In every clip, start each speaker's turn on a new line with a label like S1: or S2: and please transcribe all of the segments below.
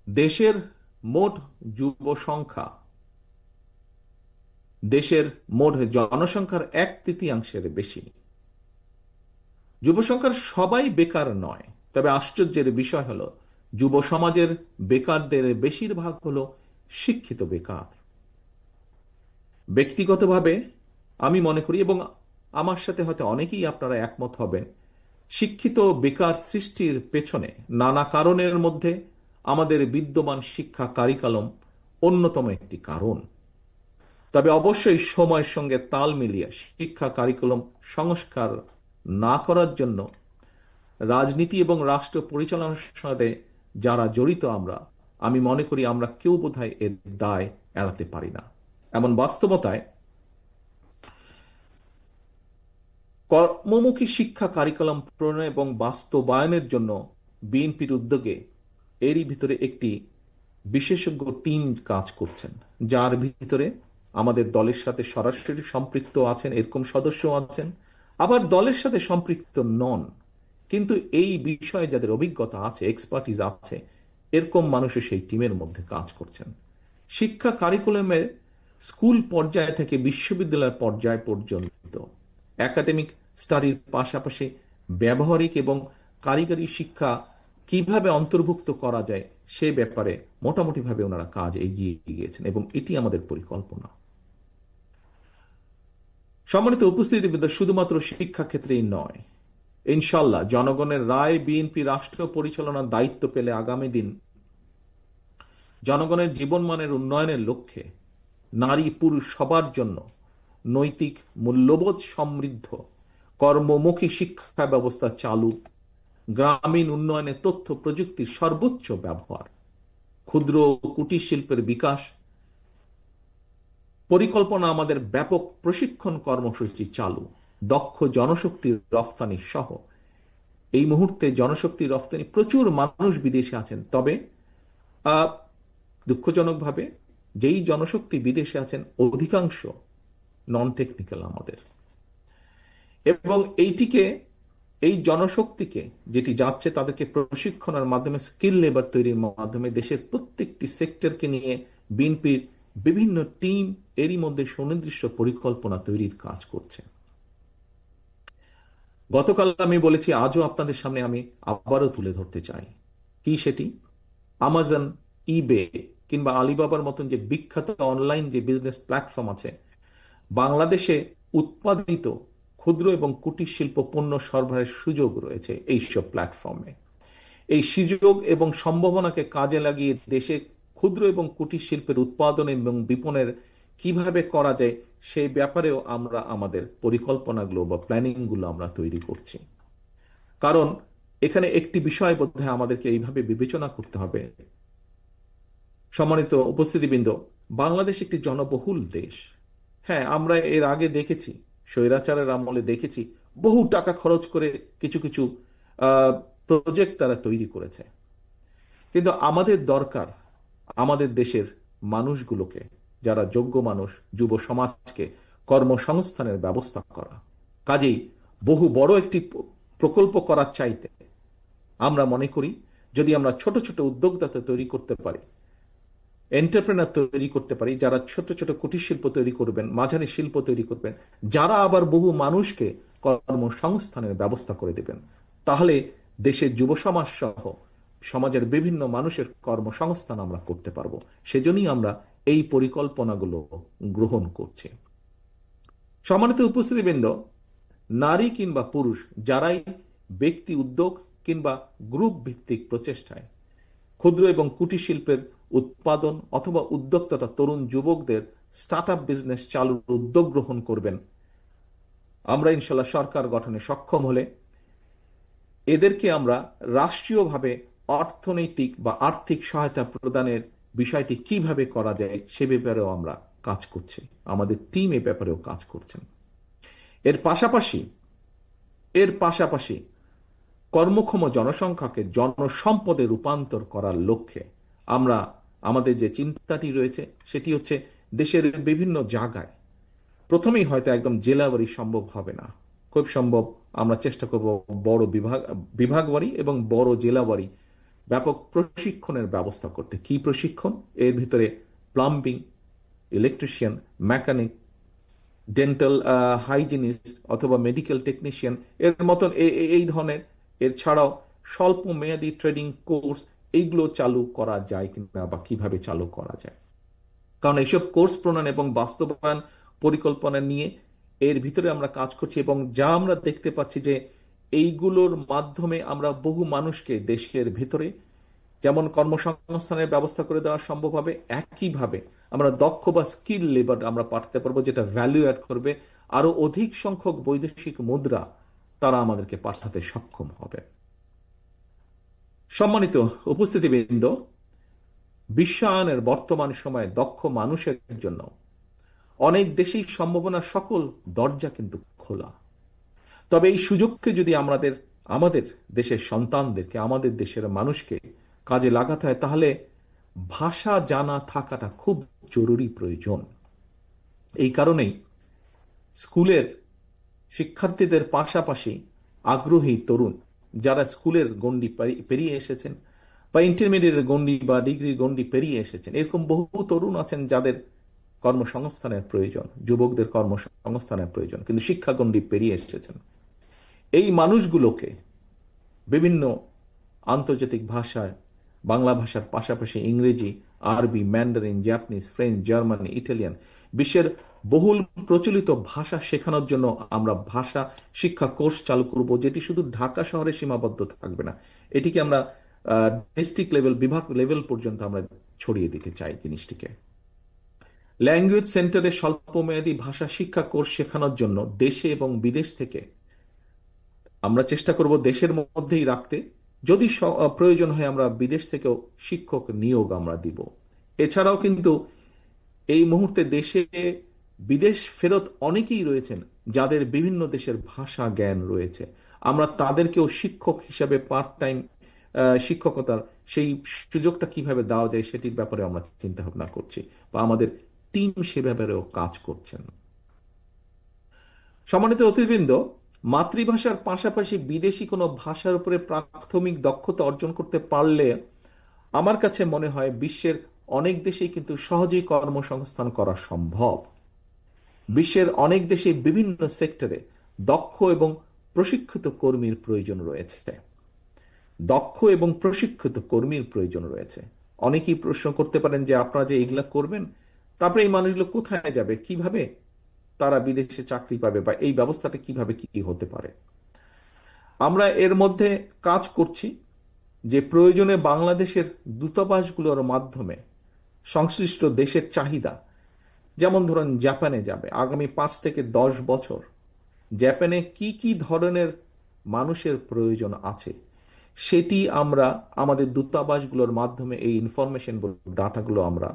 S1: দেশের মোট যুব সংখ্যা দেশের মোট জনসংখ্যার 1/3 বেশি। যুব সংখ্যার সবাই বেকার নয়, তবে আশ্চর্যের বিষয় হলো যুব সমাজের বেকারদের বেশিরভাগ হলো শিক্ষিত বেকার। ব্যক্তিগতভাবে আমি মনে করি, এবং আমার সাথে হয়তো অনেকেই আপনারা একমত হবেন, শিক্ষিত বেকার সৃষ্টির পেছনে নানা কারণের মধ্যে আমাদের বিদ্যমান শিক্ষা কারিকুলাম অন্যতম একটি কারণ। তবে অবশ্যই সময়ের সঙ্গে তাল মিলিয়ে শিক্ষা কারিকুলাম সংস্কার না করার জন্য রাজনীতি এবং রাষ্ট্র পরিচালনার সাথে যারা জড়িত আমি মনে করি আমরা কেউ বোধহয় এর দায় এড়াতে পারি না। এমন বাস্তবতায় কর্মমুখী শিক্ষা কারিকুলাম প্রণয়ন এবং বাস্তবায়নের জন্য বিএনপির উদ্যোগে এরই ভিতরে একটি বিশেষজ্ঞ টিম কাজ করছেন, যার ভিতরে আমাদের দলের সাথে সরাসরি সম্পৃক্ত আছেন এরকম সদস্য আছেন, আবার দলের সাথে সম্পৃক্ত নন, কিন্তু এই বিষয়ে যাদের অভিজ্ঞতা আছে, এক্সপার্টিজ আছে, এরকম মানুষও সেই টিমের মধ্যে কাজ করছেন। শিক্ষা কারিকুলামের স্কুল পর্যায় থেকে বিশ্ববিদ্যালয় পর্যায় পর্যন্ত একাডেমিক স্টাডির পাশাপাশি ব্যবহারিক এবং কারিগরি শিক্ষা কিভাবে অন্তর্ভুক্ত করা যায় সে ব্যাপারে মোটামুটিভাবে ওনারা কাজ এগিয়ে গিয়েছেন, এবং এটি আমাদের পরিকল্পনা। সম্মানিত উপস্থিতিবৃন্দ, শুধুমাত্র শিক্ষা ক্ষেত্রেই নয়, ইনশাল্লাহ জনগণের রায় বিএনপি রাষ্ট্র পরিচালনার দায়িত্ব পেলে আগামী দিন জনগণের জীবনমানের উন্নয়নের লক্ষ্যে নারী পুরুষ সবার জন্য নৈতিক মূল্যবোধ সমৃদ্ধ কর্মমুখী শিক্ষা ব্যবস্থা চালু, গ্রামীণ উন্নয়নে তথ্য প্রযুক্তির সর্বোচ্চ ব্যবহার, ক্ষুদ্র ও কুটির শিল্পের বিকাশ পরিকল্পনা, আমাদের ব্যাপক প্রশিক্ষণ কর্মসূচি চালু, দক্ষ জনশক্তির রফতানি সহ। এই মুহূর্তে জনশক্তির রফতানি প্রচুর মানুষ বিদেশে আছেন, তবে আহ, দুঃখজনকভাবে যেই জনশক্তি বিদেশে আছেন অধিকাংশ নন টেকনিক্যাল আমাদের, এবং এই জনশক্তিকে যেটি যাচ্ছে তাদেরকে প্রশিক্ষণের মাধ্যমে স্কিল লেবার তৈরির মাধ্যমে দেশের প্রত্যেকটি সেক্টরকে নিয়ে বিএনপির বিভিন্ন টিম এরই মধ্যে সুনির্দিষ্ট পরিকল্পনা তৈরির কাজ করছে। গতকাল আমি বলেছি, আজও আপনাদের সামনে আমি আবারও তুলে ধরতে চাই, কি সেটি? আমাজন, ইবে কিংবা আলিবাবার মতন যে বিখ্যাত অনলাইন যে বিজনেস প্ল্যাটফর্ম আছে, বাংলাদেশে উৎপাদিত ক্ষুদ্র এবং কুটির শিল্প পণ্য সরবরাহের সুযোগ রয়েছে এইসব প্ল্যাটফর্মে। এই সুযোগ এবং সম্ভাবনাকে কাজে লাগিয়ে দেশে ক্ষুদ্র এবং কুটির শিল্পের উৎপাদন এবং বিপণনের কিভাবে করা যায় সেই ব্যাপারেও আমরা আমাদের পরিকল্পনাগুলো বা প্ল্যানিং গুলো আমরা তৈরি করছি। কারণ এখানে একটি বিষয় বোধহয় আমাদেরকে এইভাবে বিবেচনা করতে হবে, সম্মানিত উপস্থিতিবৃন্দ, বাংলাদেশ একটি জনবহুল দেশ। হ্যাঁ, আমরা এর আগে দেখেছি, স্বৈরাচারের আমলে দেখেছি বহু টাকা খরচ করে কিছু কিছু প্রজেক্ট তারা তৈরি করেছে, কিন্তু আমাদের দরকার আমাদের দেশের মানুষগুলোকে, যারা যোগ্য মানুষ, যুব সমাজকে কর্মসংস্থানের ব্যবস্থা করা। কাজেই বহু বড় একটি প্রকল্প করার চাইতে আমরা মনে করি যদি আমরা ছোট ছোট উদ্যোক্তা তৈরি করতে পারি, এন্টারপ্রেনার তৈরি করতে পারি, যারা ছোট ছোট কুটির শিল্প তৈরি করবেন, মাঝারি শিল্প তৈরি করবেন, যারা আবার বহু মানুষকে কর্মসংস্থানের ব্যবস্থা করে দেবেন, তাহলে দেশের যুব সমাজ সহ সমাজের বিভিন্ন মানুষের কর্মসংস্থান আমরা করতে পারবো। সেজন্যই আমরা এই পরিকল্পনাগুলো গ্রহণ করছি। সম্মানিত উপস্থিতিবৃন্দ, নারী কিংবা পুরুষ যারাই ব্যক্তি উদ্যোগ কিংবা গ্রুপ ভিত্তিক প্রচেষ্টায় ক্ষুদ্র এবং কুটির শিল্পের উৎপাদন অথবা উদ্যোক্তা তরুণ যুবকদের স্টার্ট আপ বিজনেস চালুর উদ্যোগ গ্রহণ করবেন, আমরা ইনশাল্লাহ সরকার গঠনে সক্ষম হলে এদেরকে আমরা রাষ্ট্রীয়ভাবে অর্থনৈতিক বা আর্থিক সহায়তা প্রদানের বিষয়টি কিভাবে করা যায় সে ব্যাপারেও আমরা কাজ করছি, আমাদের টিম এ ব্যাপারেও কাজ করছেন। এর পাশাপাশি এর পাশাপাশি কর্মক্ষম জনসংখ্যাকে জনসম্পদে রূপান্তর করার লক্ষ্যে আমরা আমাদের যে চিন্তাটি রয়েছে সেটি হচ্ছে দেশের বিভিন্ন জায়গায়, প্রথমেই হয়তো একদম জেলাবাড়ি সম্ভব হবে না, খুব সম্ভব আমরা চেষ্টা করব বড় বিভাগ বিভাগবাড়ি এবং বড় জেলাবাড়ি ব্যাপক প্রশিক্ষণের ব্যবস্থা করতে। কি প্রশিক্ষণ? এর ভিতরে plumbing, electrician, mechanic, dental hygienist অথবা মেডিকেল টেকনিশিয়ান এর মতন এই ধরনের, এর ছাড়াও স্বল্প মেয়াদী ট্রেনিং কোর্স, এইগুলো চালু করা যায় কিনা বা কিভাবে চালু করা যায়। কারণ এইসব কোর্স প্রণয়ন এবং বাস্তবায়ন পরিকল্পনা নিয়ে এর ভিতরে আমরা কাজ করছি, এবং যা আমরা দেখতে পাচ্ছি যে এইগুলোর মাধ্যমে আমরা বহু মানুষকে দেশের ভিতরে যেমন কর্মসংস্থানের ব্যবস্থা করে দেওয়া সম্ভব হবে, একইভাবে আমরা দক্ষ বা স্কিল লেবার আমরা পাঠাতে পারবো, যেটা ভ্যালু অ্যাড করবে। আরো অধিক সংখ্যক বৈদেশিক মুদ্রা তারা আমাদেরকে পাঠাতে সক্ষম হবে। সম্মানিত উপস্থিতিবৃন্দ, বিশ্বায়নের বর্তমান সময়ে দক্ষ মানুষের জন্য অনেক দেশেই সম্ভাবনার সকল দরজা কিন্তু খোলা। তবে এই সুযোগকে যদি আমাদের দেশের সন্তানদেরকে, আমাদের দেশের মানুষকে কাজে লাগাতে হয়, তাহলে ভাষা জানা থাকাটা খুব জরুরি প্রয়োজন। এই কারণেই স্কুলের শিক্ষার্থীদের পাশাপাশি আগ্রহী তরুণ যারা স্কুলের গণ্ডি পেরিয়ে এসেছেন বা ইন্টারমিডিয়েটের গণ্ডি বা ডিগ্রির গণ্ডি পেরিয়ে এসেছেন, এরকম বহু তরুণ আছেন যাদের কর্মসংস্থানের প্রয়োজন, যুবকদের কর্মসংস্থানের প্রয়োজন, কিন্তু শিক্ষা গণ্ডি পেরিয়ে এসেছেন। এই মানুষগুলোকে বিভিন্ন আন্তর্জাতিক ভাষায়, বাংলা ভাষার পাশাপাশি ইংরেজি, আরবি, Mandarin, Japanese, French, Germany, Italian, বিশ্বের বহুল প্রচলিত ভাষা শেখানোর জন্য আমরা ভাষা শিক্ষা কোর্স চালু করব, যেটি শুধু ঢাকা শহরে সীমাবদ্ধ থাকবে না, এটিকে আমরা ডিস্ট্রিক্ট লেভেল, বিভাগ লেভেল পর্যন্ত আমরা ছড়িয়ে দিতে চাই জিনিসটিকে। ল্যাঙ্গুয়েজ সেন্টারে স্বল্পমেয়াদী ভাষা শিক্ষা কোর্স শেখানোর জন্য দেশে এবং বিদেশ থেকে আমরা চেষ্টা করব দেশের মধ্যেই রাখতে। যদি প্রয়োজন হয় আমরা বিদেশ থেকেও শিক্ষক নিয়োগ আমরা দিব। এছাড়াও কিন্তু এই মুহূর্তে দেশে বিদেশ ফেরত অনেকেই রয়েছেন যাদের বিভিন্ন দেশের ভাষা জ্ঞান রয়েছে। আমরা তাদেরকেও শিক্ষক হিসাবে পার্ট টাইম শিক্ষকতার সেই সুযোগটা কিভাবে দেওয়া যায় সেটির ব্যাপারে আমরা চিন্তা ভাবনা করছি, বা আমাদের টিম সে ব্যাপারেও কাজ করছেন। সম্মানিত অতিথিবৃন্দ, মাতৃভাষার পাশাপাশি বিদেশি কোনো ভাষার উপরে প্রাথমিক দক্ষতা অর্জন করতে পারলে আমার কাছে মনে হয় বিশ্বের অনেক দেশেই কিন্তু সহজেই কর্মসংস্থান করা সম্ভব। বিশ্বের অনেক দেশে বিভিন্ন সেক্টরে দক্ষ এবং প্রশিক্ষিত কর্মীর প্রয়োজন রয়েছে। দক্ষ এবং প্রশিক্ষিত কর্মীর প্রয়োজন রয়েছে। অনেকেই প্রশ্ন করতে পারেন যে আপনারা যে এগুলা করবেন, তারপরে এই মানুষগুলো কোথায় যাবে, কিভাবে তারা বিদেশে চাকরি পাবে, বা এই ব্যবস্থাটা কিভাবে কি হতে পারে। আমরা এর মধ্যে কাজ করছি যে প্রয়োজনে বাংলাদেশের দূতাবাসগুলোর মাধ্যমে সংশ্লিষ্ট দেশের চাহিদা, যেমন ধরুন জাপানে যাবে আগামী 5 থেকে 10 বছর, জাপানে কি কি ধরনের মানুষের প্রয়োজন আছে সেটি আমরা আমাদের দূতাবাসগুলোর মাধ্যমে এই ইনফরমেশন ডাটাগুলো আমরা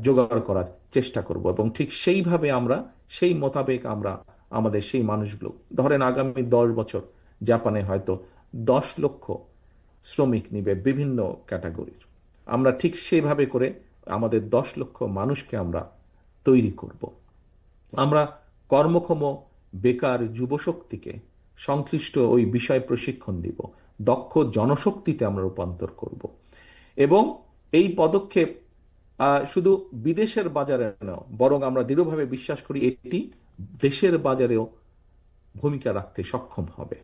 S1: জোগাড় করার চেষ্টা করব, এবং ঠিক সেইভাবে আমরা সেই মোতাবেক আমরা আমাদের সেই মানুষগুলো, ধরেন আগামী 10 বছর জাপানে হয়তো 10 লক্ষ শ্রমিক নিবে বিভিন্ন ক্যাটাগরির, আমরা ঠিক সেভাবে করে আমাদের 10 লক্ষ মানুষকে আমরা তৈরি করব। আমরা কর্মক্ষম বেকার যুবশক্তিকে সংশ্লিষ্ট ওই বিষয় প্রশিক্ষণ দিব, দক্ষ জনশক্তিতে আমরা রূপান্তর করব। এবং এই পদক্ষেপ শুধু বিদেশের বাজারে নয়, বরং আমরা দৃঢ়ভাবে বিশ্বাস করি এটি দেশের বাজারেও ভূমিকা রাখতে সক্ষম হবে।